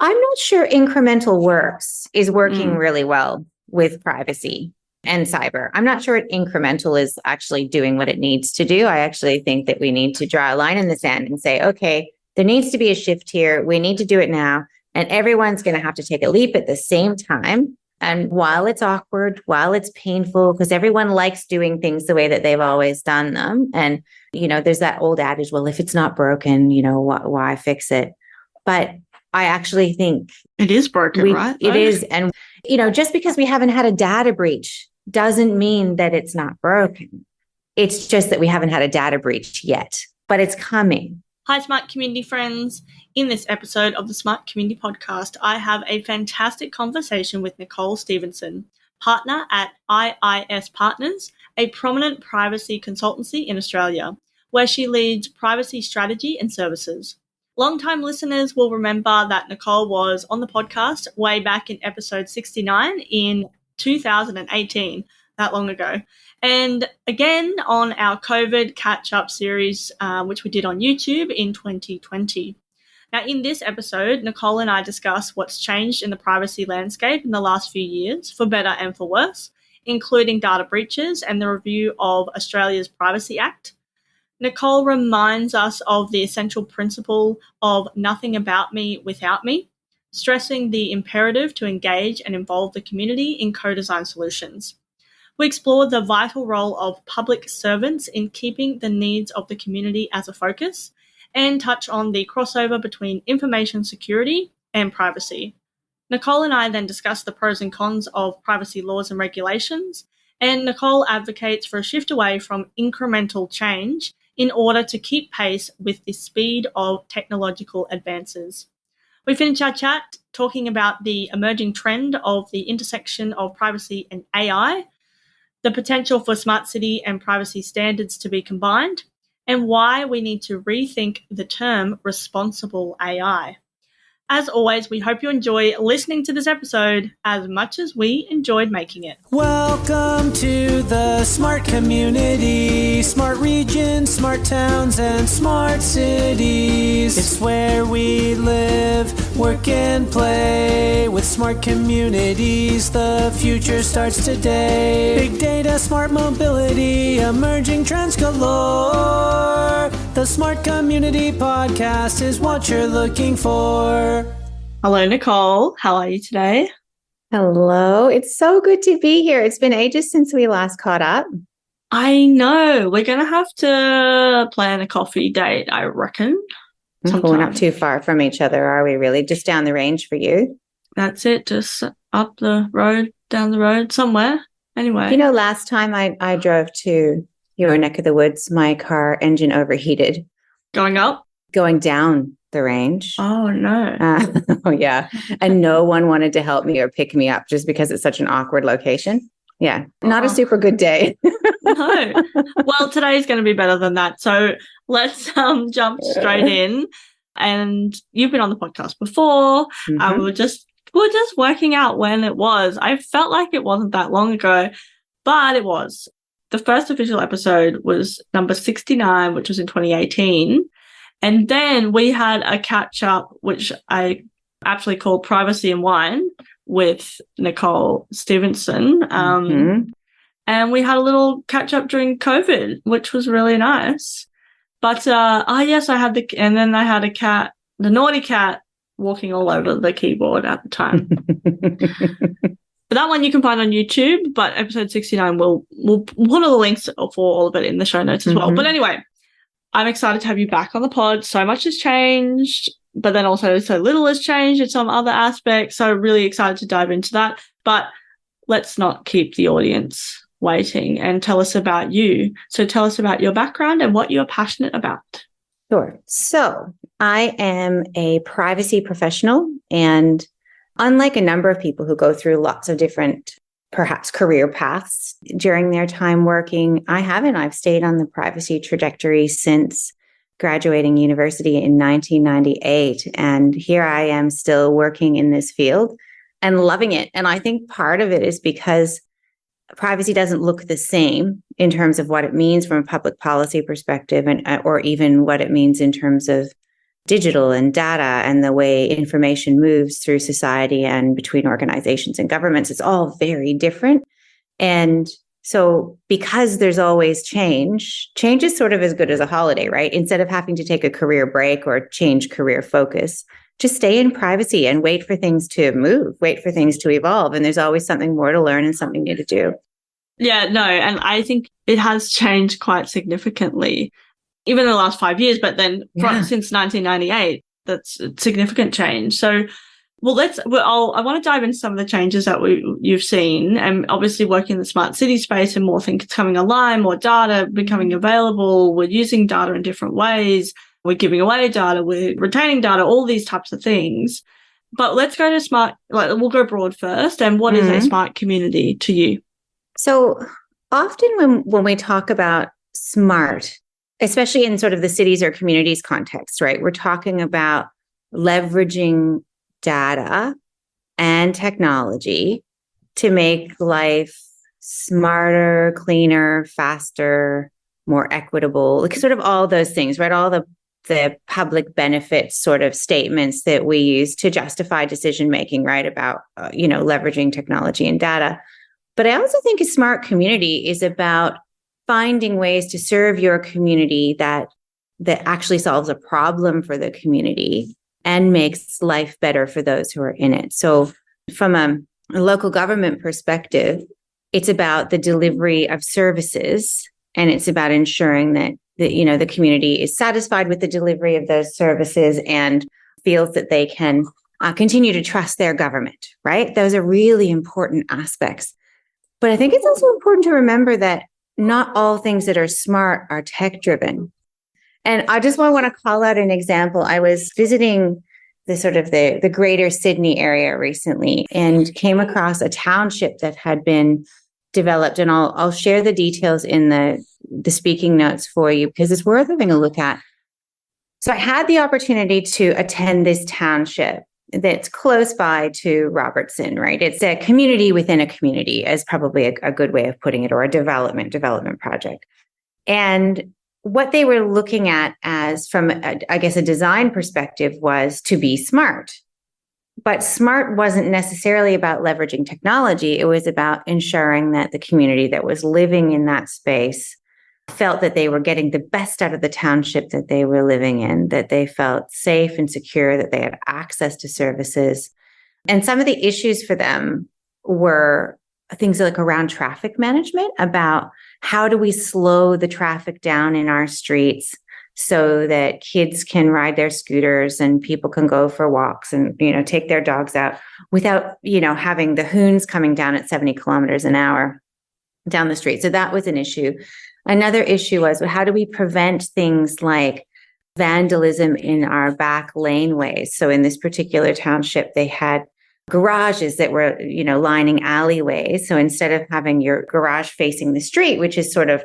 I'm not sure incremental works is working really well with privacy and cyber. I'm not sure incremental is actually doing what it needs to do. I actually think that we need to draw a line in the sand and say, okay, there needs to be a shift here. We need to do it now. And everyone's going to have to take a leap at the same time. And while it's awkward, while it's painful, because everyone likes doing things the way that they've always done them. And, there's that old adage, well, if it's not broken, why fix it? But I actually think it is broken, right? It is. And, just because we haven't had a data breach doesn't mean that it's not broken. It's just that we haven't had a data breach yet, but it's coming. Hi, Smart Community friends. In this episode of the Smart Community Podcast, I have a fantastic conversation with Nicole Stephensen, partner at IIS Partners, a prominent privacy consultancy in Australia, where she leads privacy strategy and services. Long-time listeners will remember that Nicole was on the podcast way back in episode 69 in 2018, that long ago. And again on our COVID catch-up series, which we did on YouTube in 2020. Now, in this episode, Nicole and I discuss what's changed in the privacy landscape in the last few years, for better and for worse, including data breaches and the review of Australia's Privacy Act. Nicole reminds us of the essential principle of nothing about me without me, stressing the imperative to engage and involve the community in co-design solutions. We explore the vital role of public servants in keeping the needs of the community as a focus, and touch on the crossover between information security and privacy. Nicole and I then discuss the pros and cons of privacy laws and regulations, and Nicole advocates for a shift away from incremental change in order to keep pace with the speed of technological advances. We finish our chat talking about the emerging trend of the intersection of privacy and AI, the potential for smart city and privacy standards to be combined, and why we need to rethink the term responsible AI. As always, we hope you enjoy listening to this episode as much as we enjoyed making it. Welcome to the smart community, smart regions, smart towns, and smart cities. It's where we live, work, and play. With smart communities, the future starts today. Big data, smart mobility, emerging trends galore. The Smart Community Podcast is what you're looking for. Hello, Nicole. How are you today? Hello. It's so good to be here. It's been ages since we last caught up. I know. We're going to have to plan a coffee date, I reckon. We're not too far from each other, are we really? Just down the range for you? That's it. Just up the road, down the road, somewhere. Anyway. Last time I drove to your neck of the woods, my car engine overheated. Going up? Going down the range. Oh, no. Oh, yeah. And no one wanted to help me or pick me up just because it's such an awkward location. Yeah. Not a super good day. No. Well, today's going to be better than that. So let's jump straight in. And you've been on the podcast before. Mm-hmm. We're just working out when it was. I felt like it wasn't that long ago, but it was. The first official episode was number 69, which was in 2018. And then we had a catch-up, which I actually called Privacy and Wine with Nicole Stephensen. And we had a little catch-up during COVID, which was really nice. But, yes, I had I had a cat, the naughty cat, walking all over the keyboard at the time. But that one you can find on YouTube, but episode 69, we'll put all the links for all of it in the show notes as well. But anyway, I'm excited to have you back on the pod. So much has changed, but then also so little has changed in some other aspects. So really excited to dive into that. But let's not keep the audience waiting and tell us about you. So tell us about your background and what you're passionate about. Sure. So I am a privacy professional, and unlike a number of people who go through lots of different, perhaps career paths during their time working, I haven't. I've stayed on the privacy trajectory since graduating university in 1998. And here I am still working in this field and loving it. And I think part of it is because privacy doesn't look the same in terms of what it means from a public policy perspective, and or even what it means in terms of digital and data and the way information moves through society and between organizations and governments, it's all very different. And so because there's always change is sort of as good as a holiday, right? Instead of having to take a career break or change career focus, just stay in privacy and wait for things to move, wait for things to evolve. And there's always something more to learn and something new to do. Yeah, no, and I think it has changed quite significantly, even in the last 5 years, but then since 1998, that's a significant change. So, I want to dive into some of the changes that you've seen, and obviously working in the smart city space and more things coming online, more data becoming available. We're using data in different ways. We're giving away data. We're retaining data, all these types of things. But let's go to we'll go broad first. And what is a smart community to you? So often when we talk about smart, especially in sort of the cities or communities context, right, we're talking about leveraging data and technology to make life smarter, cleaner, faster, more equitable, like sort of all those things, right? All the public benefits sort of statements that we use to justify decision making, right? About, leveraging technology and data. But I also think a smart community is about finding ways to serve your community that actually solves a problem for the community and makes life better for those who are in it. So from a local government perspective, it's about the delivery of services, and it's about ensuring that the community is satisfied with the delivery of those services and feels that they can continue to trust their government, right? Those are really important aspects. But I think it's also important to remember that not all things that are smart are tech-driven. And I just want to call out an example. I was visiting the greater Sydney area recently and came across a township that had been developed. And I'll share the details in the speaking notes for you because it's worth having a look at. So I had the opportunity to attend this township that's close by to Robertson, right? It's a community within a community is probably a good way of putting it, or a development project. And what they were looking at as from, a design perspective was to be smart. But smart wasn't necessarily about leveraging technology. It was about ensuring that the community that was living in that space felt that they were getting the best out of the township that they were living in, that they felt safe and secure, that they had access to services. And some of the issues for them were things like around traffic management, about how do we slow the traffic down in our streets so that kids can ride their scooters and people can go for walks and, take their dogs out without, having the hoons coming down at 70 kilometers an hour down the street. So that was an issue. Another issue was, how do we prevent things like vandalism in our back laneways? So in this particular township, they had garages that were, lining alleyways. So instead of having your garage facing the street, which is sort of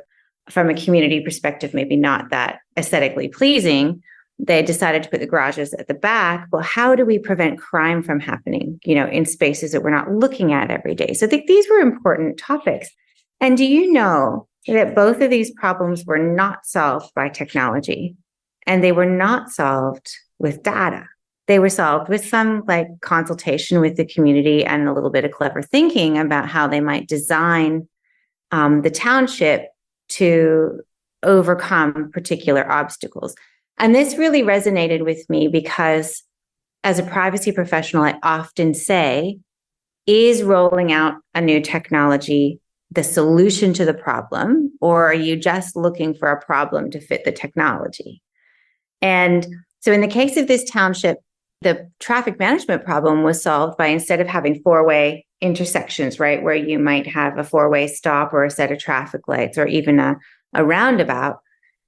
from a community perspective, maybe not that aesthetically pleasing, they decided to put the garages at the back. Well, how do we prevent crime from happening, in spaces that we're not looking at every day? So I think these were important topics. And do you know that both of these problems were not solved by technology, and they were not solved with data? They were solved with some consultation with the community and a little bit of clever thinking about how they might design the township to overcome particular obstacles. And this really resonated with me because as a privacy professional, I often say, is rolling out a new technology the solution to the problem, or are you just looking for a problem to fit the technology? And so in the case of this township, the traffic management problem was solved by, instead of having four-way intersections, right, where you might have a four-way stop or a set of traffic lights or even a roundabout,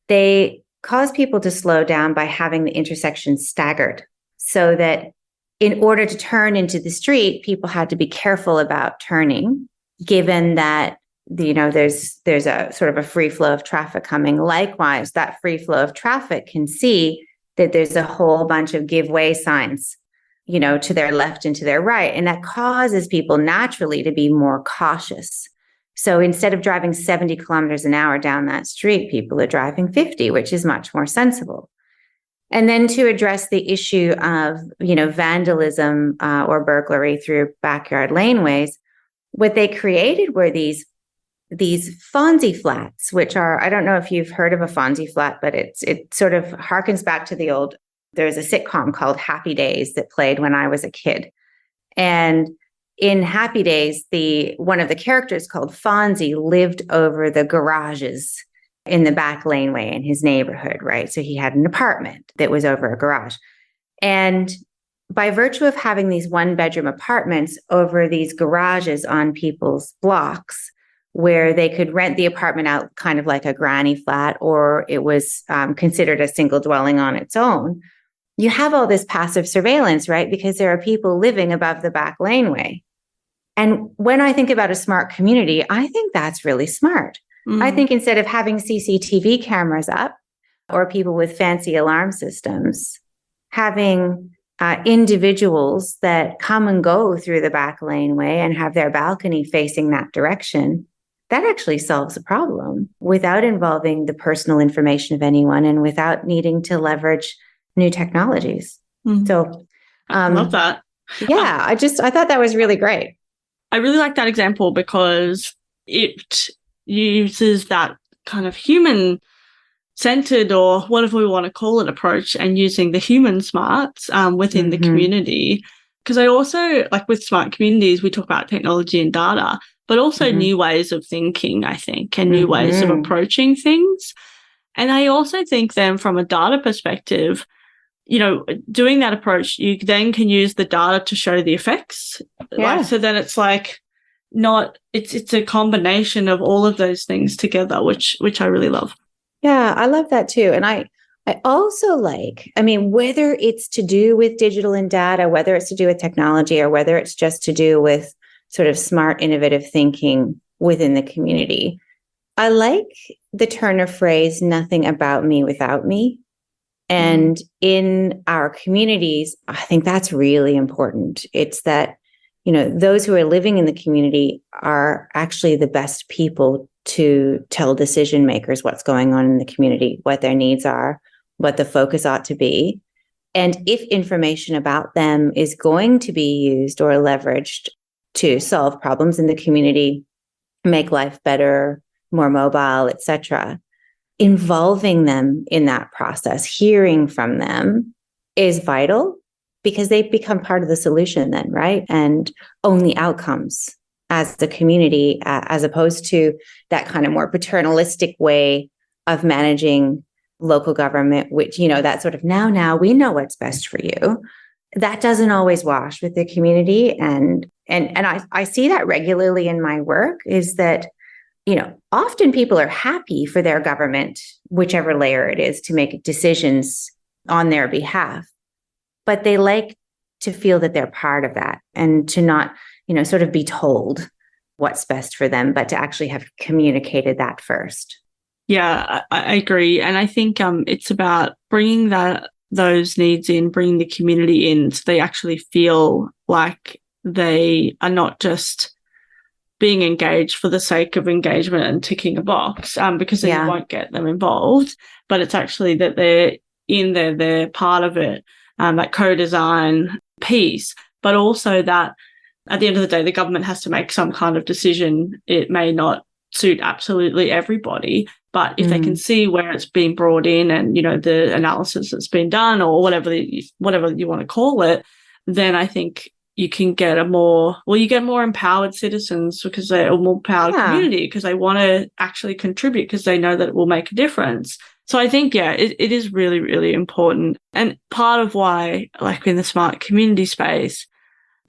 they caused people to slow down by having the intersections staggered, so that in order to turn into the street, people had to be careful about turning, given that there's a sort of a free flow of traffic coming. Likewise, that free flow of traffic can see that there's a whole bunch of give way signs, to their left and to their right. And that causes people naturally to be more cautious. So instead of driving 70 kilometers an hour down that street, people are driving 50, which is much more sensible. And then to address the issue of, vandalism or burglary through backyard laneways, what they created were these Fonzie flats, which are, I don't know if you've heard of a Fonzie flat, but it sort of harkens back to there's a sitcom called Happy Days that played when I was a kid. And in Happy Days, one of the characters called Fonzie lived over the garages in the back laneway in his neighborhood, right? So he had an apartment that was over a garage. And by virtue of having these one-bedroom apartments over these garages on people's blocks, where they could rent the apartment out kind of like a granny flat, or it was considered a single dwelling on its own, you have all this passive surveillance, right? Because there are people living above the back laneway. And when I think about a smart community, I think that's really smart. I think instead of having CCTV cameras up or people with fancy alarm systems, having individuals that come and go through the back laneway and have their balcony facing that direction, that actually solves a problem without involving the personal information of anyone and without needing to leverage new technologies. So I love that. Yeah, I thought that was really great. I really like that example because it uses that kind of human-centered, or whatever we want to call it, approach, and using the human smarts within the community. Because I also, like with smart communities, we talk about technology and data, but also new ways of thinking, I think, and new ways of approaching things. And I also think then from a data perspective, doing that approach, you then can use the data to show the effects. Yeah. So then it's like it's a combination of all of those things together, which I really love. Yeah, I love that too. And I also whether it's to do with digital and data, whether it's to do with technology, or whether it's just to do with sort of smart, innovative thinking within the community, I like the turn of phrase, nothing about me without me. And in our communities, I think that's really important. It's that, those who are living in the community are actually the best people to tell decision makers what's going on in the community, what their needs are, what the focus ought to be. And if information about them is going to be used or leveraged to solve problems in the community, make life better, more mobile, etc., involving them in that process, hearing from them is vital, because they become part of the solution then, right? And own the outcomes as the community, as opposed to that kind of more paternalistic way of managing local government, which, that sort of now we know what's best for you. That doesn't always wash with the community. And I see that regularly in my work, is that, often people are happy for their government, whichever layer it is, to make decisions on their behalf. But they like to feel that they're part of that, and to not, sort of be told what's best for them, but to actually have communicated that first. Yeah, I agree. And I think it's about bringing those needs in, bringing the community in, so they actually feel like they are not just being engaged for the sake of engagement and ticking a box, because then you won't get them involved, but it's actually that they're in there, they're part of it, that co-design piece, but also that at the end of the day, the government has to make some kind of decision. It may not suit absolutely everybody, but if they can see where it's being brought in and, the analysis that's been done, or whatever you want to call it, then I think you can get you get more empowered citizens, because they're a more empowered community, because they want to actually contribute, because they know that it will make a difference. So I think, it is really, really important. And part of why, like in the smart community space,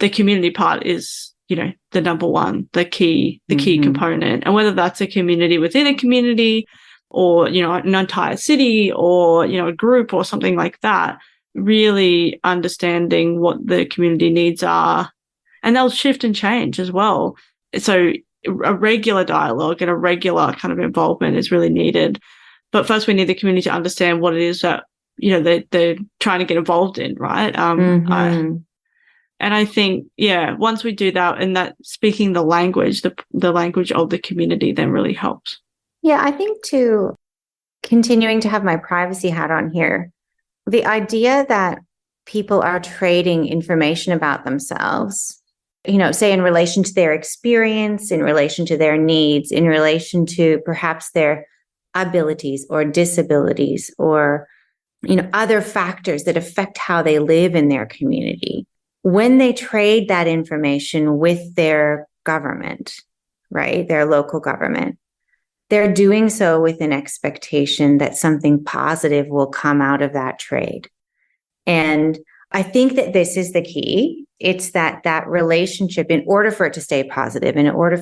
the community part is, the number one, the key component. And whether that's a community within a community, or, an entire city, or, a group or something like that, really understanding what the community needs are, and they'll shift and change as well. So a regular dialogue and a regular kind of involvement is really needed. But first we need the community to understand what it is that, they're trying to get involved in, right? And I think, once we do that, and that speaking the language, the language of the community, then really helps. Yeah, I think too, continuing to have my privacy hat on here, the idea that people are trading information about themselves, say in relation to their experience, in relation to their needs, in relation to perhaps their abilities or disabilities or, other factors that affect how they live in their community. When they trade that information with their government, right, their local government, they're doing so with an expectation that something positive will come out of that trade. And I think that this is the key. It's that relationship, in order for it to stay positive, in order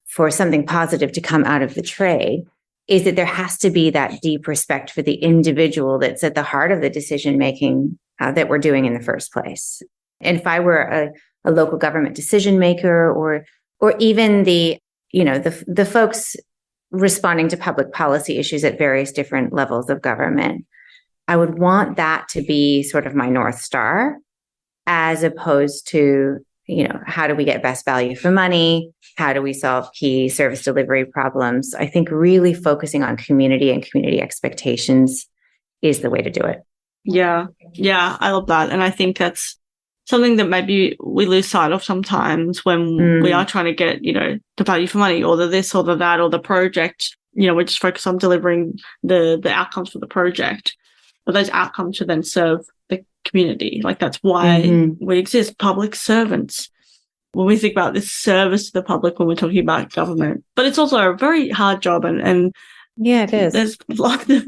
for something positive to come out of the trade, is that there has to be that deep respect for the individual that's at the heart of the decision making that we're doing in the first place. And if I were a local government decision maker, or even the folks responding to public policy issues at various different levels of government, I would want that to be sort of my North Star, as opposed to, how do we get best value for money? How do we solve key service delivery problems? I think really focusing on community and community expectations is the way to do it. Yeah, I love that. And I think that's something that maybe we lose sight of sometimes when we are trying to get, the value for money, or the this or the that, or the project. We just focus on delivering the outcomes for the project. But those outcomes should then serve the community. Like, that's why we exist, public servants. When we think about this service to the public, when we're talking about government, but it's also a very hard job, and yeah, it is. There's lots of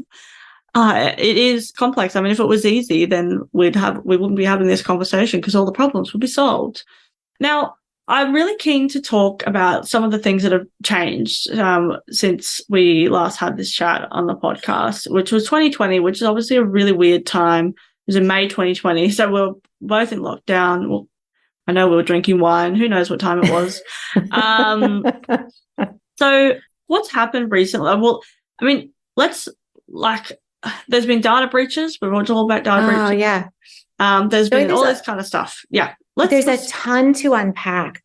it is complex. I mean, if it was easy, then we wouldn't be having this conversation, because all the problems would be solved. Now, I'm really keen to talk about some of the things that have changed since we last had this chat on the podcast, which was 2020, which is obviously a really weird time. It was in May 2020, so we're both in lockdown. Well, I know we were drinking wine. Who knows what time it was? So what's happened recently? Well, I mean, there's been data breaches. We're all about data breaches. Oh, yeah. There's been all this kind of stuff. Yeah. There's a ton to unpack.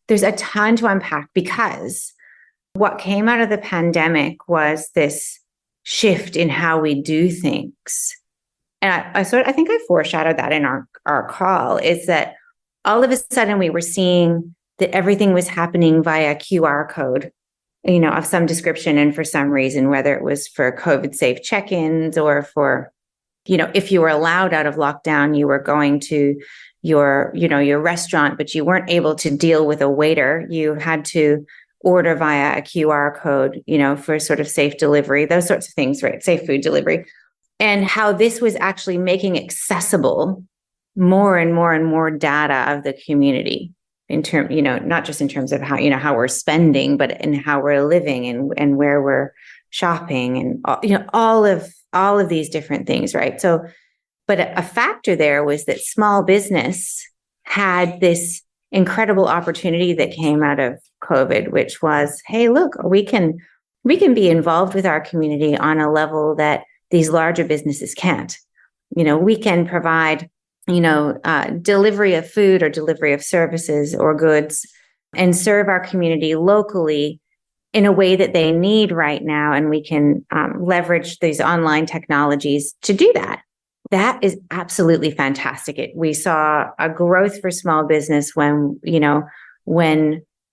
Because what came out of the pandemic was this shift in how we do things. And I think I foreshadowed that in our call, is that all of a sudden we were seeing that everything was happening via QR code, of some description. And for some reason, whether it was for COVID safe check-ins, or for, if you were allowed out of lockdown, you were going to your restaurant, but you weren't able to deal with a waiter. You had to order via a QR code, for sort of safe delivery, those sorts of things, right? Safe food delivery. And how this was actually making accessible more and more and more data of the community, in term, not just in terms of how we're spending, but in how we're living and where we're shopping, and all of these different things, right? So, but a factor there was that small business had this incredible opportunity that came out of COVID, which was, hey, look, we can be involved with our community on a level that these larger businesses can't. We can provide, delivery of food or delivery of services or goods, and serve our community locally in a way that they need right now. And we can leverage these online technologies to do that. That is absolutely fantastic. We saw a growth for small business when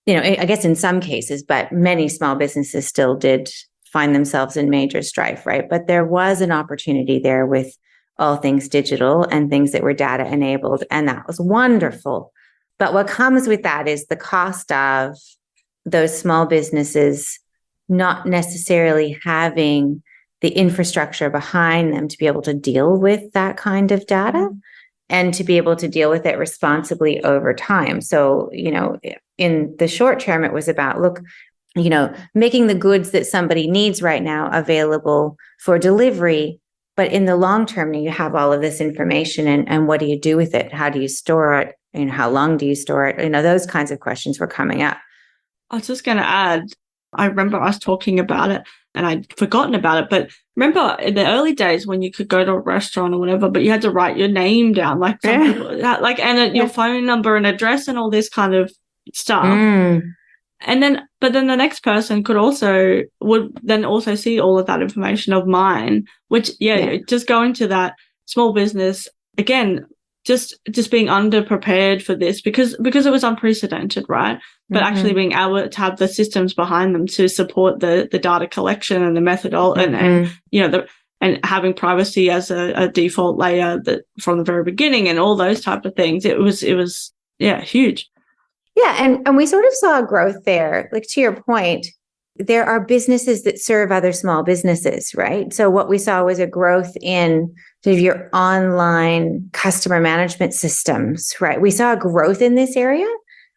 I guess in some cases, but many small businesses still did find themselves in major strife, right? But there was an opportunity there with all things digital and things that were data enabled, and that was wonderful. But what comes with that is the cost of those small businesses not necessarily having the infrastructure behind them to be able to deal with that kind of data and to be able to deal with it responsibly over time. So, in the short term, it was about, making the goods that somebody needs right now available for delivery. But in the long term, you have all of this information, and what do you do with it? How do you store it? And how long do you store it? Those kinds of questions were coming up. I was just going to add, I remember us talking about it, and I'd forgotten about it. But remember in the early days when you could go to a restaurant or whatever, but you had to write your name down, like some people, your phone number and address and all this kind of stuff. But then the next person would then also see all of that information of mine, which, just going to that small business, again, just being underprepared for this because it was unprecedented, right? But actually being able to have the systems behind them to support the data collection and the methodology and having privacy as a default layer that from the very beginning and all those type of things, it was huge. Yeah, and we sort of saw growth there. Like to your point, there are businesses that serve other small businesses, right? So what we saw was a growth in sort of your online customer management systems, right? We saw a growth in this area,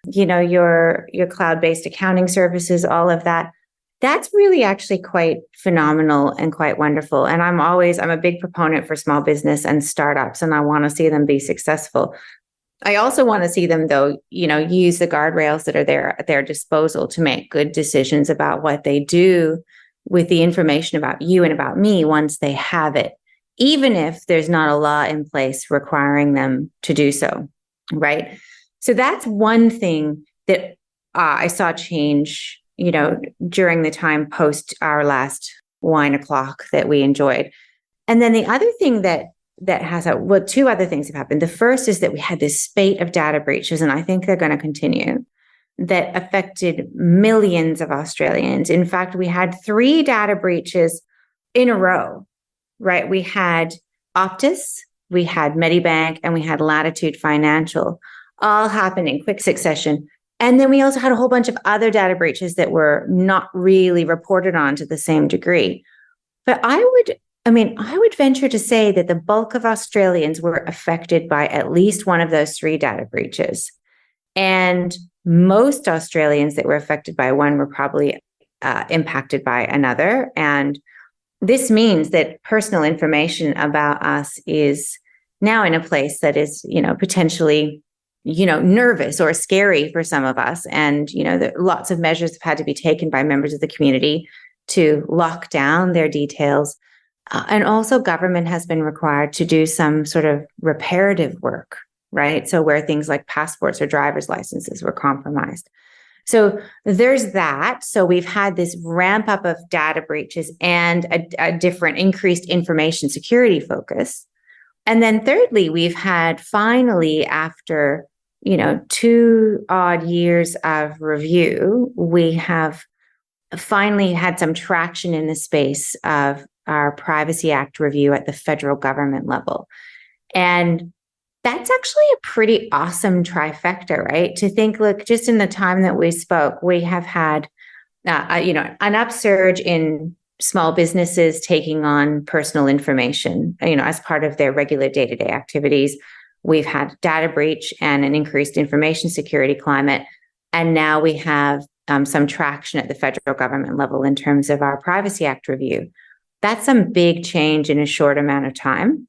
your cloud-based accounting services, all of that. That's really actually quite phenomenal and quite wonderful. And I'm a big proponent for small business and startups, and I want to see them be successful. I also want to see them, though, use the guardrails that are there at their disposal to make good decisions about what they do with the information about you and about me once they have it, even if there's not a law in place requiring them to do so, right? So that's one thing that I saw change, during the time post our last wine o'clock that we enjoyed. And then the other thing two other things have happened. The first is that we had this spate of data breaches, and I think they're going to continue, that affected millions of Australians. In fact, we had 3 data breaches in a row, right? We had Optus, we had Medibank, and we had Latitude Financial, all happened in quick succession. And then we also had a whole bunch of other data breaches that were not really reported on to the same degree. But I would venture to say that the bulk of Australians were affected by at least one of those 3 data breaches. And most Australians that were affected by one were probably impacted by another. And this means that personal information about us is now in a place that is, potentially, nervous or scary for some of us. And, lots of measures have had to be taken by members of the community to lock down their details. And also government has been required to do some sort of reparative work, right? So where things like passports or driver's licenses were compromised. So there's that. So we've had this ramp up of data breaches and a different increased information security focus. And then thirdly, we've had finally, after, 2 odd years of review, we have finally had some traction in the space of our Privacy Act review at the federal government level. And that's actually a pretty awesome trifecta, right? To think, look, just in the time that we spoke, we have had, an upsurge in small businesses taking on personal information, as part of their regular day-to-day activities. We've had data breach and an increased information security climate. And now we have some traction at the federal government level in terms of our Privacy Act review. That's some big change in a short amount of time.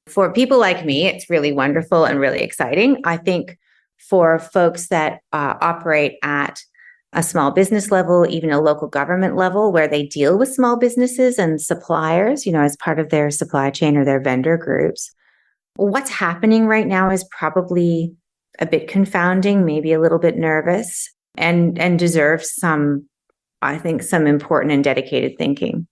For people like me, it's really wonderful and really exciting. I think for folks that operate at a small business level, even a local government level, where they deal with small businesses and suppliers, as part of their supply chain or their vendor groups, what's happening right now is probably a bit confounding, maybe a little bit nervous, and deserves some important and dedicated thinking.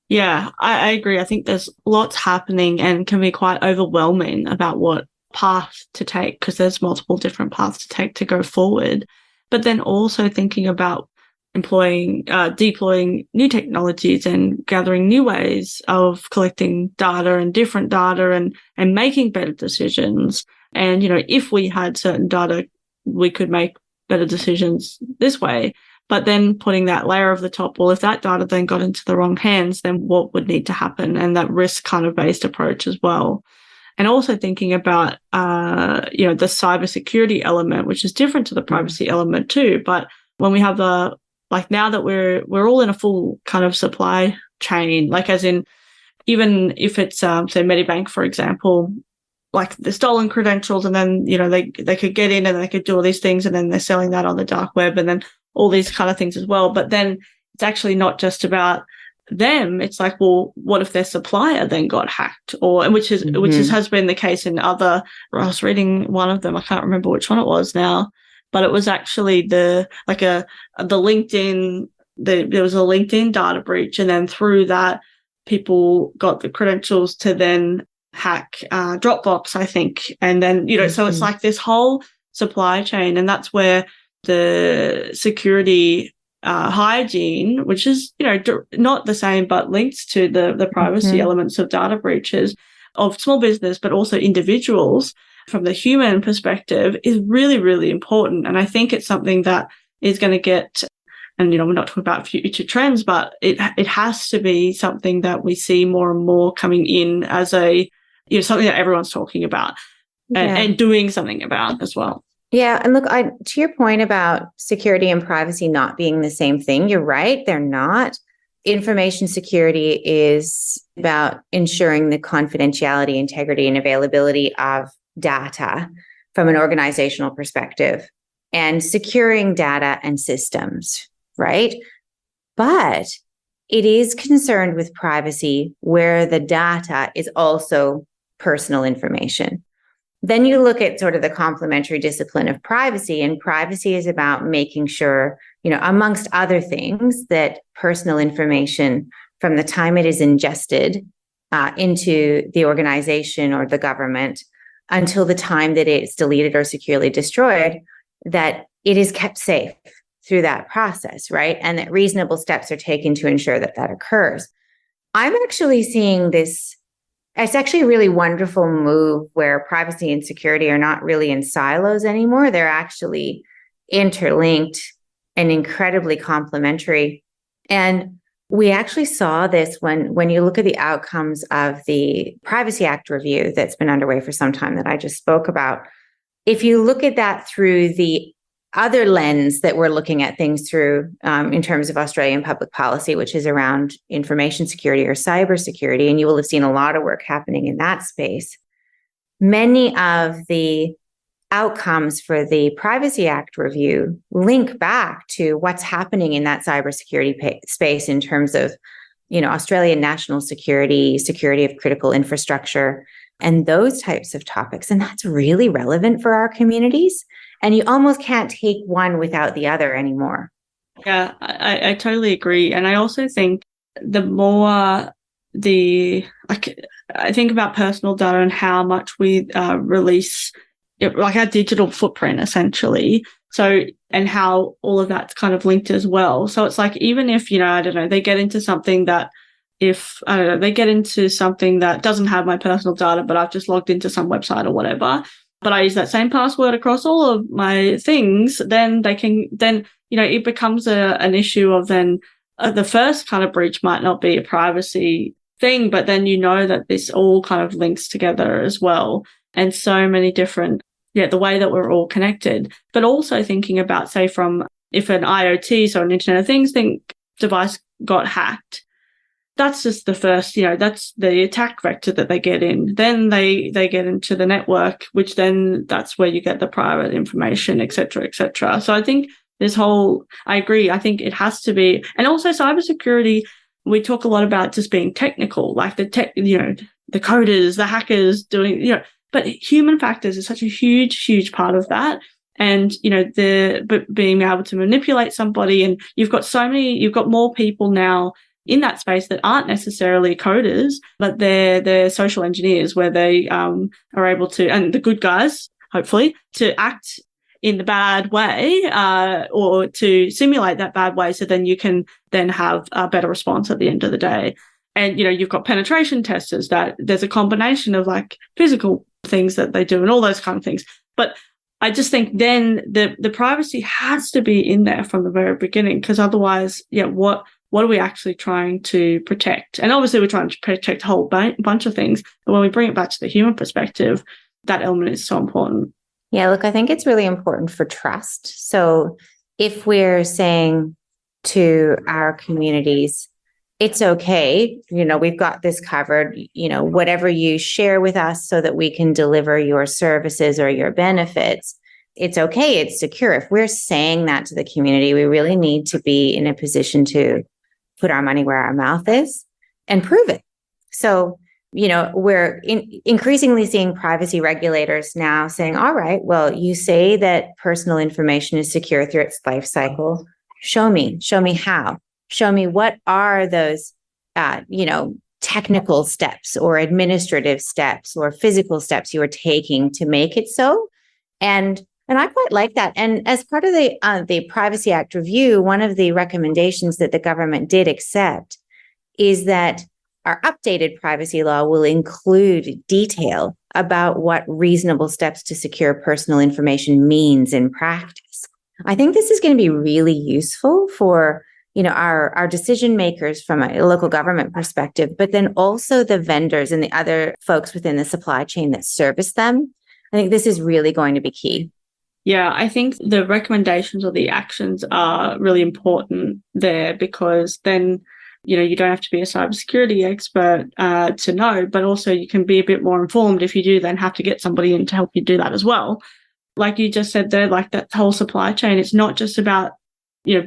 Yeah, I agree. I think there's lots happening and can be quite overwhelming about what path to take, because there's multiple different paths to take to go forward. But then also thinking about deploying new technologies and gathering new ways of collecting data and different data and making better decisions. And, if we had certain data, we could make better decisions this way. But then putting that layer of the top, well, if that data then got into the wrong hands, then what would need to happen? And that risk kind of based approach as well. And also thinking about, the cybersecurity element, which is different to the privacy element too. But when we have now that we're all in a full kind of supply chain, like as in, even if it's, say Medibank, for example, like the stolen credentials, and then, they could get in and they could do all these things, and then they're selling that on the dark web, and then all these kind of things as well. But then it's actually not just about them. It's like, well, what if their supplier then got hacked, which has been the case in other. I was reading one of them. I can't remember which one it was now, but it was actually the LinkedIn. There was a LinkedIn data breach, and then through that, people got the credentials to then hack Dropbox, I think. And then, so it's like this whole supply chain, and that's where the security hygiene, which is, not the same, but links to the privacy elements of data breaches of small business, but also individuals from the human perspective, is really, really important. And I think it's something that is going to get, and, we're not talking about future trends, but it has to be something that we see more and more coming in as a, something that everyone's talking about and doing something about as well. Yeah. And look, to your point about security and privacy not being the same thing, you're right. They're not. Information security is about ensuring the confidentiality, integrity, and availability of data from an organizational perspective and securing data and systems, right? But it is concerned with privacy where the data is also personal information. Then you look at sort of the complementary discipline of privacy, and privacy is about making sure, amongst other things, that personal information from the time it is ingested into the organization or the government until the time that it's deleted or securely destroyed, that it is kept safe through that process, right? And that reasonable steps are taken to ensure that that occurs. I'm actually seeing this. It's actually a really wonderful move where privacy and security are not really in silos anymore. They're actually interlinked and incredibly complementary. And we actually saw this when you look at the outcomes of the Privacy Act review that's been underway for some time that I just spoke about. If you look at that through the other lens that we're looking at things through in terms of Australian public policy, which is around information security or cybersecurity, and you will have seen a lot of work happening in that space. Many of the outcomes for the Privacy Act review link back to what's happening in that cybersecurity space in terms of, Australian national security, security of critical infrastructure, and those types of topics. And that's really relevant for our communities. And you almost can't take one without the other anymore. Yeah, I totally agree. And I also think the more I think about personal data and how much we release, like our digital footprint, essentially. So, and how all of that's kind of linked as well. So it's like, even if, I don't know, they get into something that they get into something that doesn't have my personal data, but I've just logged into some website or whatever, but I use that same password across all of my things, then it becomes an issue of then the first kind of breach might not be a privacy thing, but then that this all kind of links together as well. And so many different, the way that we're all connected, but also thinking about, say, from if an IoT, so an Internet of Things device got hacked, that's just the first, that's the attack vector that they get in. Then they get into the network, which then that's where you get the private information, et cetera, et cetera. So I think I agree. I think it has to be, and also cybersecurity, we talk a lot about just being technical, like the coders, the hackers doing, but human factors is such a huge, huge part of that. And, being able to manipulate somebody, and you've got more people now in that space that aren't necessarily coders, but they're social engineers, where they are able to, and the good guys, hopefully, to act in the bad way or to simulate that bad way, so then you can then have a better response at the end of the day. And, you've got penetration testers, that there's a combination of like physical things that they do and all those kind of things. But I just think then the privacy has to be in there from the very beginning, because otherwise, what are we actually trying to protect? And obviously we're trying to protect a whole bunch of things. But when we bring it back to the human perspective, that element is so important. Yeah, look, I think it's really important for trust. So if we're saying to our communities, it's okay, we've got this covered, whatever you share with us so that we can deliver your services or your benefits, it's okay, it's secure. If we're saying that to the community, we really need to be in a position to put our money where our mouth is and prove it. So, we're increasingly seeing privacy regulators now saying, all right, well, you say that personal information is secure through its life cycle. Show me how. Show me what are those, technical steps or administrative steps or physical steps you are taking to make it so. And I quite like that. And as part of the Privacy Act review, one of the recommendations that the government did accept is that our updated privacy law will include detail about what reasonable steps to secure personal information means in practice. I think this is going to be really useful for, our decision makers from a local government perspective, but then also the vendors and the other folks within the supply chain that service them. I think this is really going to be key. Yeah, I think the recommendations or the actions are really important there, because then, you don't have to be a cybersecurity expert to know, but also you can be a bit more informed if you do then have to get somebody in to help you do that as well. Like you just said there, like that whole supply chain, it's not just about,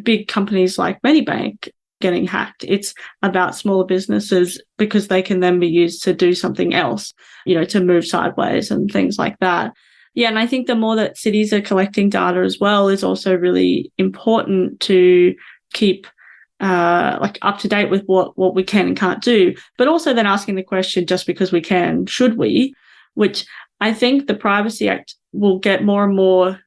big companies like Medibank getting hacked. It's about smaller businesses, because they can then be used to do something else, to move sideways and things like that. Yeah, and I think the more that cities are collecting data as well is also really important to keep up to date with what we can and can't do, but also then asking the question, just because we can, should we? Which I think the Privacy Act will get more and more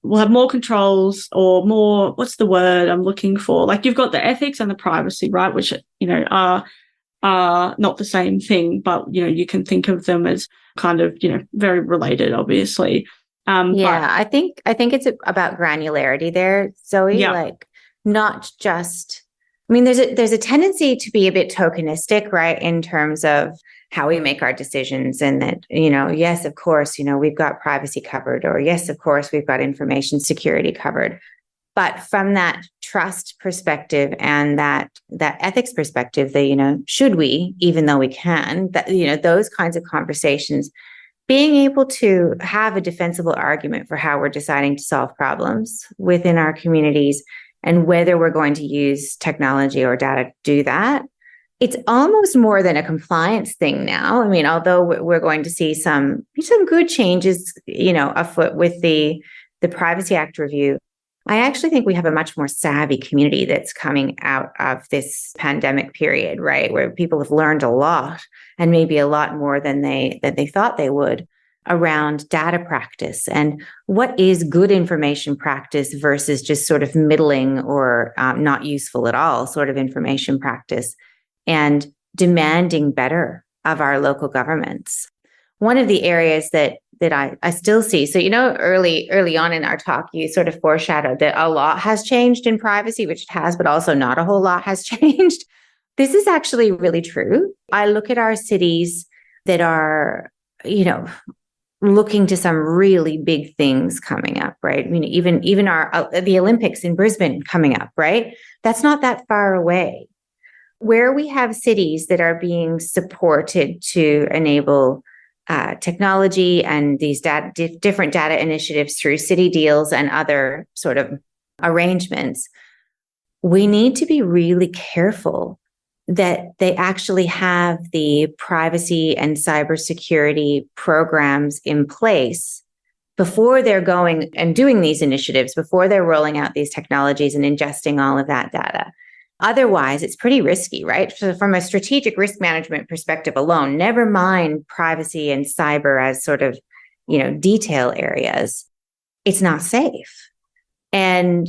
we'll have more controls, or more, what's the word I'm looking for? Like, you've got the ethics and the privacy, right? Which, are not the same thing, but, you can think of them as kind of, very related, obviously. I think it's about granularity there, Zoe. Yeah. Like, not just, there's a tendency to be a bit tokenistic, right? In terms of how we make our decisions, and that, yes, of course, we've got privacy covered, or yes, of course, we've got information security covered. But from that trust perspective and that ethics perspective, that, should we, even though we can, that, those kinds of conversations, being able to have a defensible argument for how we're deciding to solve problems within our communities and whether we're going to use technology or data to do that. It's almost more than a compliance thing now. Although we're going to see some good changes, afoot with the Privacy Act review, I actually think we have a much more savvy community that's coming out of this pandemic period, right? Where people have learned a lot, and maybe a lot more than they thought they would, around data practice and what is good information practice versus just sort of middling or not useful at all sort of information practice, and demanding better of our local governments. One of the areas that I still see, so, early on in our talk, you sort of foreshadowed that a lot has changed in privacy, which it has, but also not a whole lot has changed. This is actually really true. I look at our cities that are, looking to some really big things coming up, right? Even the Olympics in Brisbane coming up, right? That's not that far away. Where we have cities that are being supported to enable technology and these different data initiatives through city deals and other sort of arrangements, we need to be really careful that they actually have the privacy and cybersecurity programs in place before they're going and doing these initiatives, before they're rolling out these technologies and ingesting all of that data. Otherwise, it's pretty risky, right? So from a strategic risk management perspective alone, never mind privacy and cyber as sort of, detail areas, it's not safe. And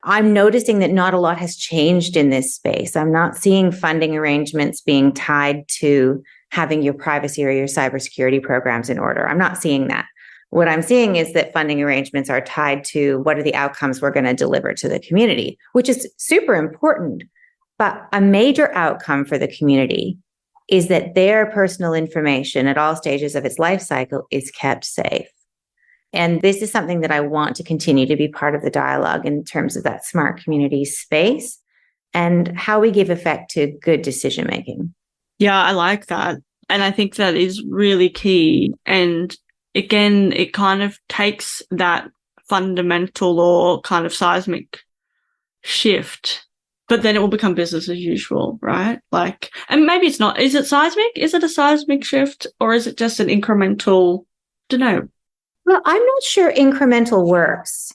I'm noticing that not a lot has changed in this space. I'm not seeing funding arrangements being tied to having your privacy or your cybersecurity programs in order. I'm not seeing that. What I'm seeing is that funding arrangements are tied to what are the outcomes we're going to deliver to the community, which is super important. But a major outcome for the community is that their personal information at all stages of its life cycle is kept safe. And this is something that I want to continue to be part of the dialogue in terms of that smart community space and how we give effect to good decision making. Yeah, I like that. And I think that is really key. And again, it kind of takes that fundamental or kind of seismic shift, but then it will become business as usual, right? And maybe it's not. Is it seismic? Is it a seismic shift, or is it just an incremental? Don't know. Well, I'm not sure incremental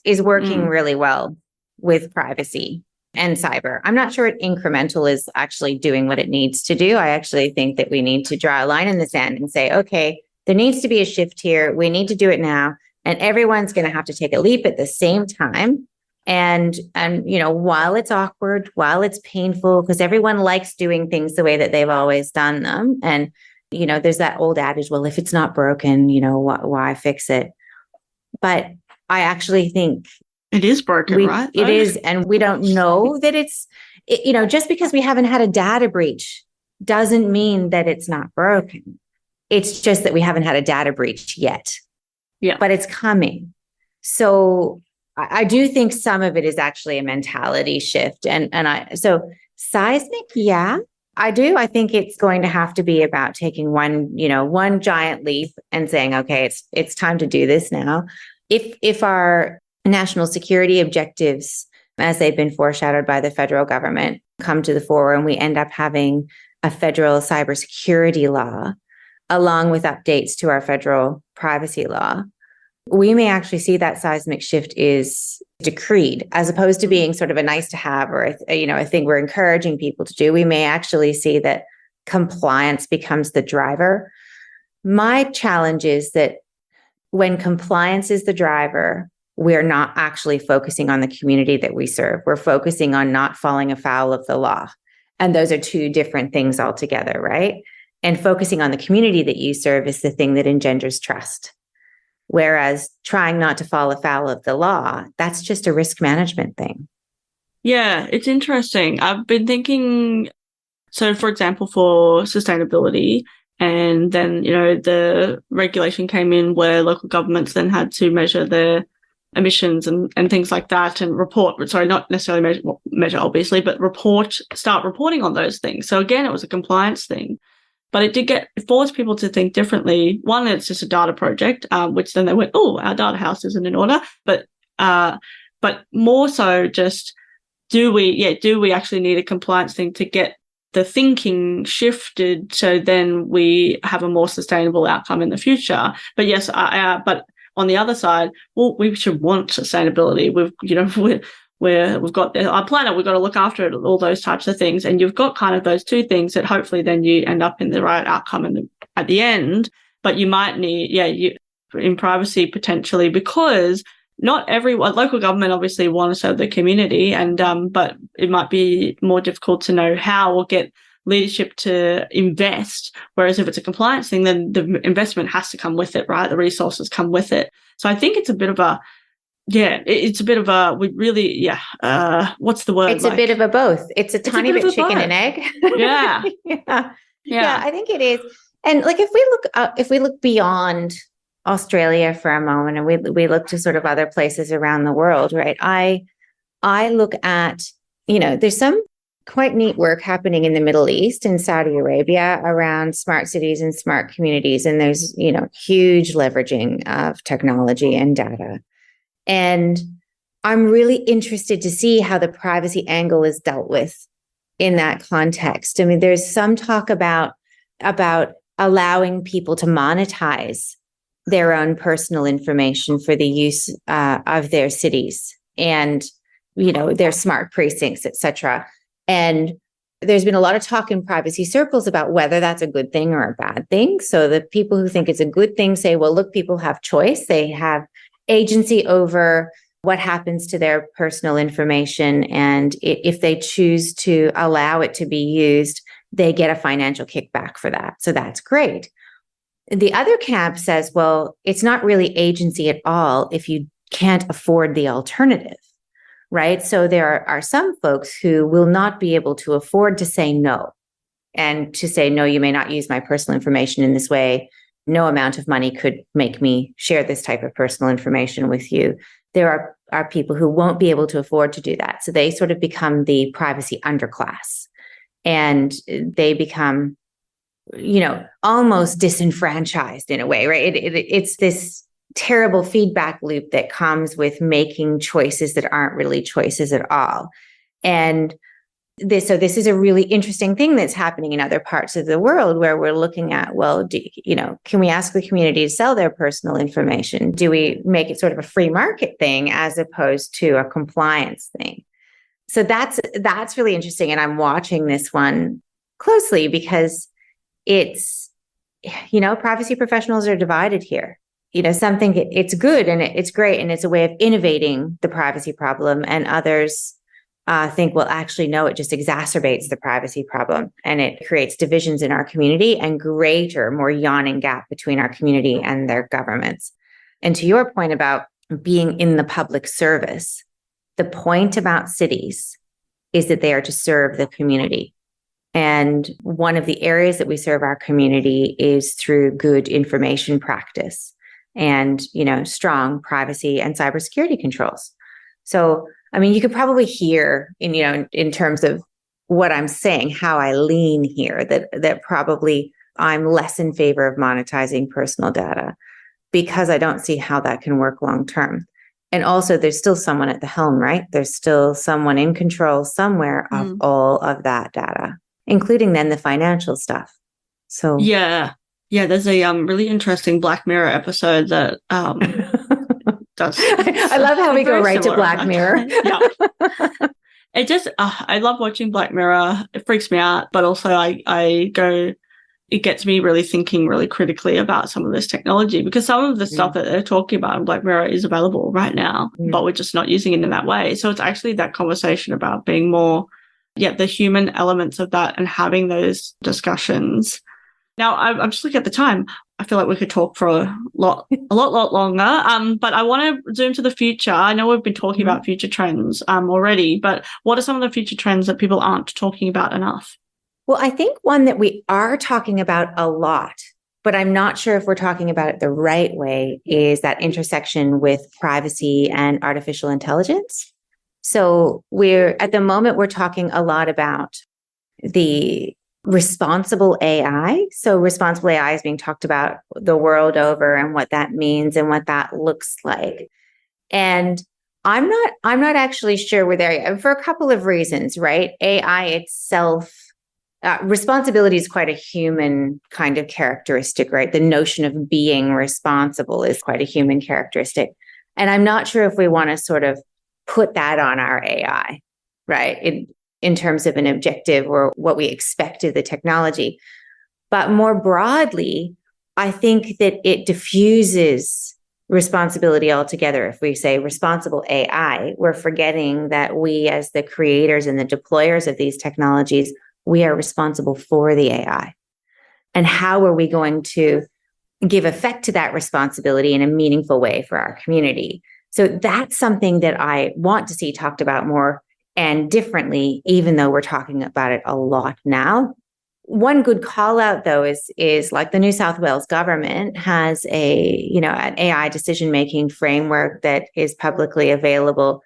is working really well with privacy. and cyber. I'm not sure incremental is actually doing what it needs to do. I actually think that we need to draw a line in the sand and say, okay, there needs to be a shift here. We need to do it now. And everyone's going to have to take a leap at the same time. And while it's awkward, while it's painful, because everyone likes doing things the way that they've always done them. And, there's that old adage, well, if it's not broken, why fix it? But I actually think it is broken, right? It is. And we don't know that just because we haven't had a data breach doesn't mean that it's not broken. It's just that we haven't had a data breach yet. Yeah. But it's coming. So I do think some of it is actually a mentality shift. So seismic, yeah, I do. I think it's going to have to be about taking one giant leap and saying, okay, it's time to do this now. If our national security objectives, as they've been foreshadowed by the federal government, come to the fore and we end up having a federal cybersecurity law, along with updates to our federal privacy law, we may actually see that seismic shift is decreed, as opposed to being sort of a nice to have or a thing we're encouraging people to do. We may actually see that compliance becomes the driver. My challenge is that when compliance is the driver, we're not actually focusing on the community that we serve. We're focusing on not falling afoul of the law. And those are two different things altogether, right? And focusing on the community that you serve is the thing that engenders trust. Whereas trying not to fall afoul of the law, that's just a risk management thing. Yeah, it's interesting. I've been thinking, so for example, for sustainability, and then, the regulation came in where local governments then had to measure their emissions and things like that and not necessarily measure obviously, but start reporting on those things. So again, it was a compliance thing. But it forced people to think differently. One, it's just a data project, which then they went, oh, our data house isn't in order. But more so just, do we actually need a compliance thing to get the thinking shifted so then we have a more sustainable outcome in the future? But yes, but on the other side, well, we should want sustainability. We've got our planet, we've got to look after it, all those types of things. And you've got kind of those two things that hopefully then you end up in the right outcome at the end. But you might need, in privacy potentially, because not everyone, local government obviously want to serve the community, but it might be more difficult to know how or get leadership to invest. Whereas if it's a compliance thing, then the investment has to come with it, right? The resources come with it. So I think it's a bit of a, what's the word? It's a bit of a both. It's a tiny bit chicken and egg. Yeah. Yeah, I think it is. And like, if we look beyond Australia for a moment and we look to sort of other places around the world, right? I look at, there's some quite neat work happening in the Middle East and Saudi Arabia around smart cities and smart communities. And there's, huge leveraging of technology and data. And I'm really interested to see how the privacy angle is dealt with in that context. I mean, there's some talk about allowing people to monetize their own personal information for the use of their cities and, their smart precincts, et cetera. And there's been a lot of talk in privacy circles about whether that's a good thing or a bad thing. So the people who think it's a good thing say, well, look, people have choice. They have agency over what happens to their personal information. And if they choose to allow it to be used, they get a financial kickback for that. So that's great. The other camp says, well, it's not really agency at all if you can't afford the alternative, right? So there are some folks who will not be able to afford to say no, and to say, no, you may not use my personal information in this way. No amount of money could make me share this type of personal information with you. There are people who won't be able to afford to do that. So they sort of become the privacy underclass, and they become, almost disenfranchised in a way, right? It's this terrible feedback loop that comes with making choices that aren't really choices at all. And this is a really interesting thing that's happening in other parts of the world where we're looking at, well, can we ask the community to sell their personal information? Do we make it sort of a free market thing as opposed to a compliance thing? So that's really interesting. And I'm watching this one closely because it's, privacy professionals are divided here. Some think it's good and it's great and it's a way of innovating the privacy problem. And others think, well, actually, no, it just exacerbates the privacy problem and it creates divisions in our community and greater, more yawning gap between our community and their governments. And to your point about being in the public service, the point about cities is that they are to serve the community. And one of the areas that we serve our community is through good information practice and, strong privacy and cybersecurity controls. So, you could probably hear in terms of what I'm saying, how I lean here, that probably I'm less in favor of monetizing personal data because I don't see how that can work long term. And also there's still someone at the helm, right? There's still someone in control somewhere of all of that data, including then the financial stuff. So yeah, there's a really interesting Black Mirror episode that does. I love how we go right to Black Mirror. Yeah. It just I love watching Black Mirror. It freaks me out, but also it gets me really thinking really critically about some of this technology, because some of the stuff that they're talking about in Black Mirror is available right now, but we're just not using it in that way. So it's actually that conversation about being more, the human elements of that and having those discussions. Now, I'm just looking at the time. I feel like we could talk for a lot longer, but I want to zoom to the future. I know we've been talking about future trends already, but what are some of the future trends that people aren't talking about enough? Well, I think one that we are talking about a lot, but I'm not sure if we're talking about it the right way, is that intersection with privacy and artificial intelligence. So at the moment, we're talking a lot about the responsible AI. So responsible AI is being talked about the world over and what that means and what that looks like. And I'm not actually sure we're there yet for a couple of reasons, right? AI itself, responsibility is quite a human kind of characteristic, right? The notion of being responsible is quite a human characteristic. And I'm not sure if we want to sort of put that on our AI, right? In terms of an objective or what we expect of the technology. But more broadly, I think that it diffuses responsibility altogether. If we say responsible AI, we're forgetting that we, as the creators and the deployers of these technologies, we are responsible for the AI. And how are we going to give effect to that responsibility in a meaningful way for our community? So that's something that I want to see talked about more and differently, even though we're talking about it a lot now. One good call out, though, is like the New South Wales government has an AI decision-making framework that is publicly available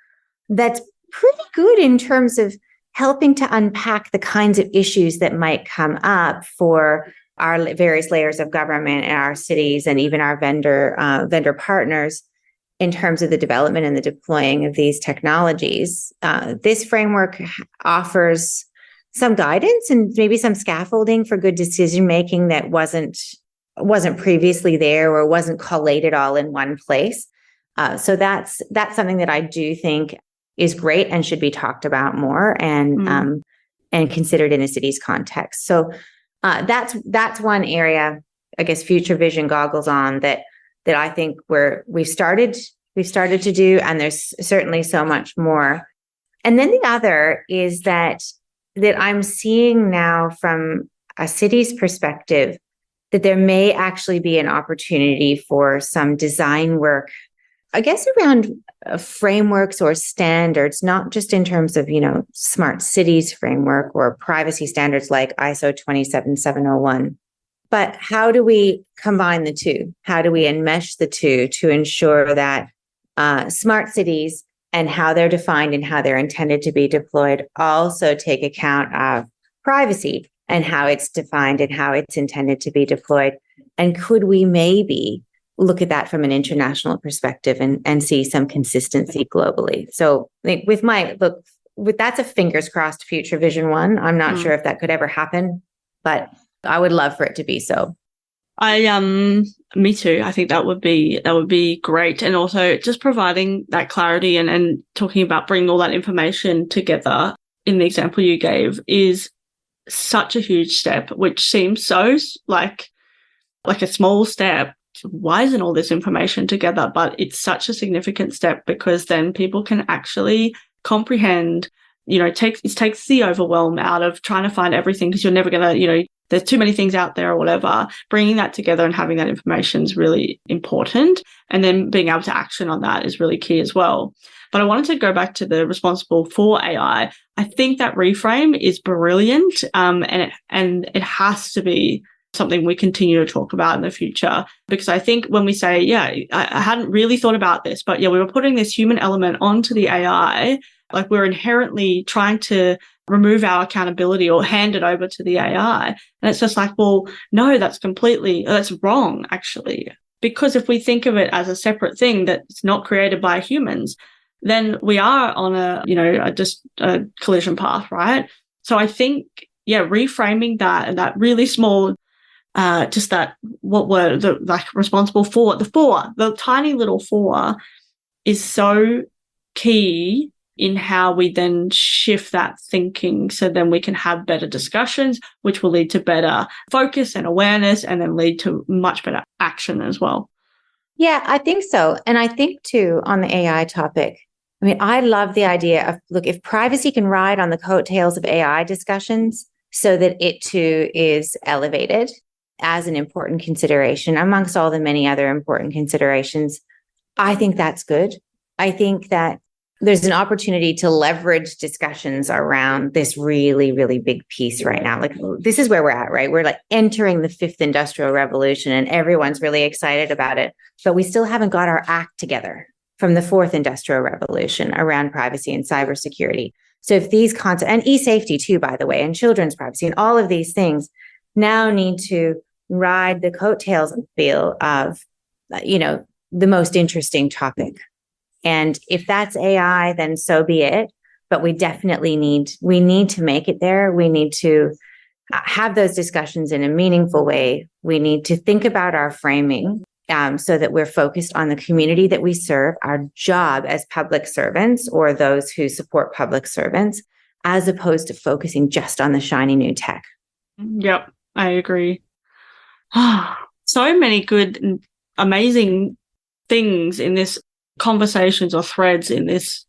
that's pretty good in terms of helping to unpack the kinds of issues that might come up for our various layers of government and our cities and even our vendor partners in terms of the development and the deploying of these technologies. This framework offers some guidance and maybe some scaffolding for good decision-making that wasn't previously there or wasn't collated all in one place. So that's something that I do think is great and should be talked about more and considered in a city's context. So that's one area, I guess, future vision goggles on that I think we've started to do, and there's certainly so much more. And then the other is that I'm seeing now from a city's perspective that there may actually be an opportunity for some design work, I guess, around frameworks or standards, not just in terms of, smart cities framework or privacy standards like ISO 27701, but how do we combine the two? How do we enmesh the two to ensure that smart cities and how they're defined and how they're intended to be deployed also take account of privacy and how it's defined and how it's intended to be deployed? And could we maybe look at that from an international perspective and see some consistency globally? So that's a fingers crossed future vision one. I'm not sure if that could ever happen, but I would love for it to be so. Me too. I think that would be great. And also just providing that clarity and talking about bringing all that information together in the example you gave is such a huge step, which seems so like a small step. Why isn't all this information together? But it's such a significant step because then people can actually comprehend, it takes the overwhelm out of trying to find everything because you're never going to, there's too many things out there or whatever. Bringing that together and having that information is really important. And then being able to action on that is really key as well. But I wanted to go back to the responsible for AI. I think that reframe is brilliant. And it has to be something we continue to talk about in the future. Because I think when we say, I hadn't really thought about this, but we were putting this human element onto the AI, like we're inherently trying to remove our accountability or hand it over to the AI. And it's just like, well, no, that's wrong, actually. Because if we think of it as a separate thing that's not created by humans, then we are on a collision path, right? So I think, reframing that and that really small, just that, what were the responsible for, the tiny little four is so key in how we then shift that thinking so then we can have better discussions, which will lead to better focus and awareness and then lead to much better action as well. Yeah, I think so. And I think too, on the AI topic, I love the idea of, look, if privacy can ride on the coattails of AI discussions so that it too is elevated as an important consideration amongst all the many other important considerations, I think that's good. I think that there's an opportunity to leverage discussions around this really, really big piece right now. Like, this is where we're at, right? We're like entering the fifth industrial revolution and everyone's really excited about it, but we still haven't got our act together from the fourth industrial revolution around privacy and cybersecurity. So if these concepts, and e-safety too, by the way, and children's privacy and all of these things now need to ride the coattails and feel of, the most interesting topic. And if that's AI, then so be it. But we definitely need to make it there. We need to have those discussions in a meaningful way. We need to think about our framing so that we're focused on the community that we serve, our job as public servants or those who support public servants, as opposed to focusing just on the shiny new tech. Yep, I agree. So many good and amazing things in this conversations or threads in this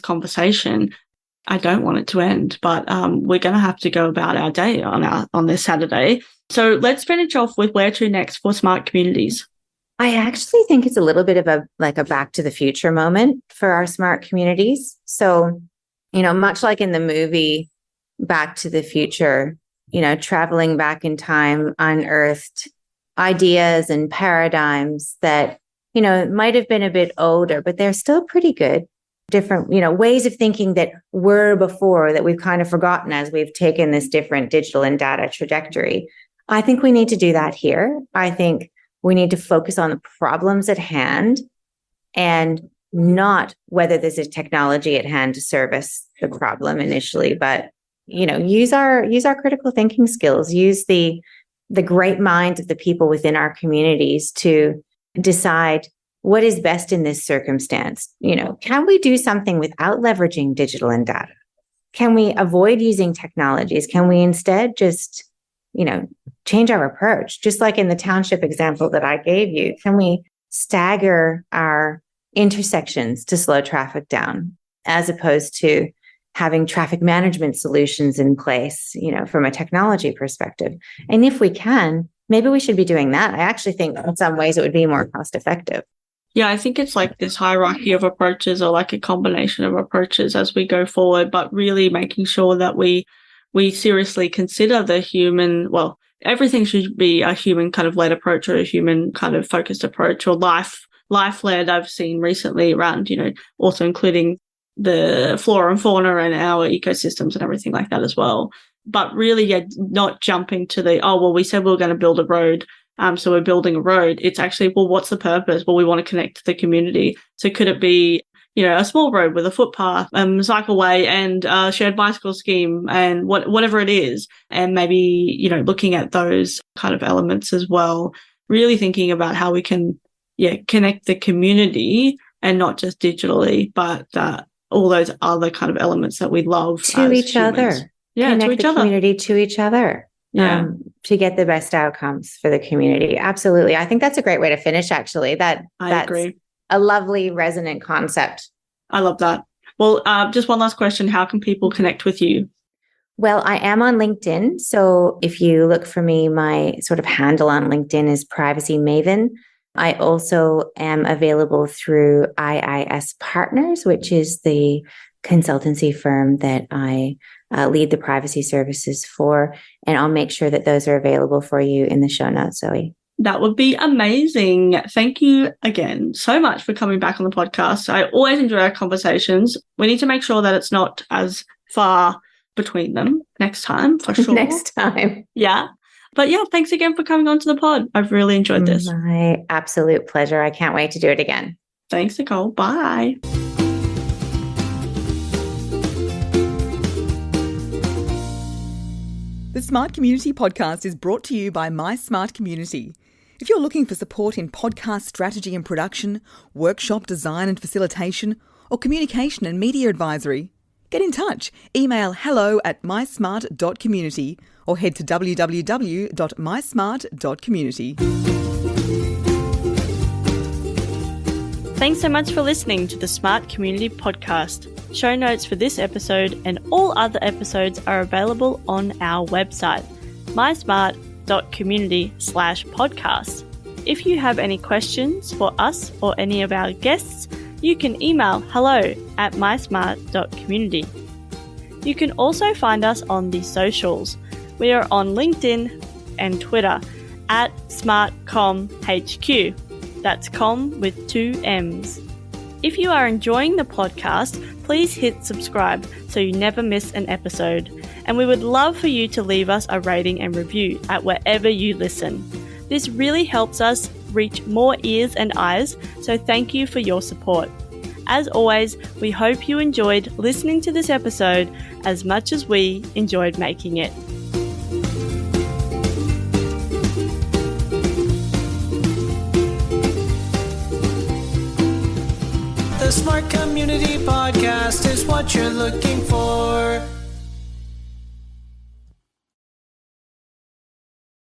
conversation. I don't want it to end, but we're going to have to go about our day on this Saturday. So let's finish off with where to next for smart communities. I actually think it's a little bit of a back to the future moment for our smart communities. So, much like in the movie Back to the Future, traveling back in time unearthed ideas and paradigms that might have been a bit older, but they're still pretty good. Different, ways of thinking that were before that we've kind of forgotten as we've taken this different digital and data trajectory. I think we need to do that here. I think we need to focus on the problems at hand and not whether there's a technology at hand to service the problem initially, but, use our critical thinking skills, use the great minds of the people within our communities to decide what is best in this circumstance. Can we do something without leveraging digital and data? Can we avoid using technologies? Can we instead just, change our approach? Just like in the township example that I gave you, can we stagger our intersections to slow traffic down as opposed to having traffic management solutions in place, from a technology perspective? And if we can, maybe we should be doing that. I actually think in some ways it would be more cost effective. Yeah, I think it's like this hierarchy of approaches or like a combination of approaches as we go forward, but really making sure that we seriously consider the human, everything should be a human kind of led approach or a human kind of focused approach or life led. I've seen recently around, also including the flora and fauna and our ecosystems and everything like that as well. But really, not jumping to we said we were going to build a road. So we're building a road. It's actually, what's the purpose? We want to connect to the community. So could it be, a small road with a footpath, cycleway and a shared bicycle scheme and whatever it is. And maybe, looking at those kind of elements as well, really thinking about how we can, connect the community and not just digitally, but all those other kind of elements that we love to each humans. other. Yeah, connect to each the other. community to each other. Yeah. To get the best outcomes for the community. Absolutely. I think that's a great way to finish, actually. I agree. A lovely resonant concept. I love that. Well, just one last question. How can people connect with you? Well, I am on LinkedIn. So if you look for me, my sort of handle on LinkedIn is Privacy Maven. I also am available through IIS Partners, which is the consultancy firm that I lead the privacy services for. And I'll make sure that those are available for you in the show notes, Zoe. That would be amazing. Thank you again so much for coming back on the podcast. I always enjoy our conversations. We need to make sure that it's not as far between them next time, for sure. Next time. Yeah. But yeah, thanks again for coming on to the pod. I've really enjoyed this. My absolute pleasure. I can't wait to do it again. Thanks, Nicole. Bye. The Smart Community podcast is brought to you by My Smart Community. If you're looking for support in podcast strategy and production, workshop design and facilitation, or communication and media advisory, get in touch. Email hello@mysmart.community or head to www.mysmart.community. Thanks so much for listening to the Smart Community Podcast. Show notes for this episode and all other episodes are available on our website, mysmart.community/podcast. If you have any questions for us or any of our guests, you can email hello@mysmart.community. You can also find us on the socials. We are on LinkedIn and Twitter @SmartComHQ. That's com with 2 M's. If you are enjoying the podcast, please hit subscribe so you never miss an episode. And we would love for you to leave us a rating and review at wherever you listen. This really helps us reach more ears and eyes, so thank you for your support. As always, we hope you enjoyed listening to this episode as much as we enjoyed making it. The Smart Community Podcast is what you're looking for.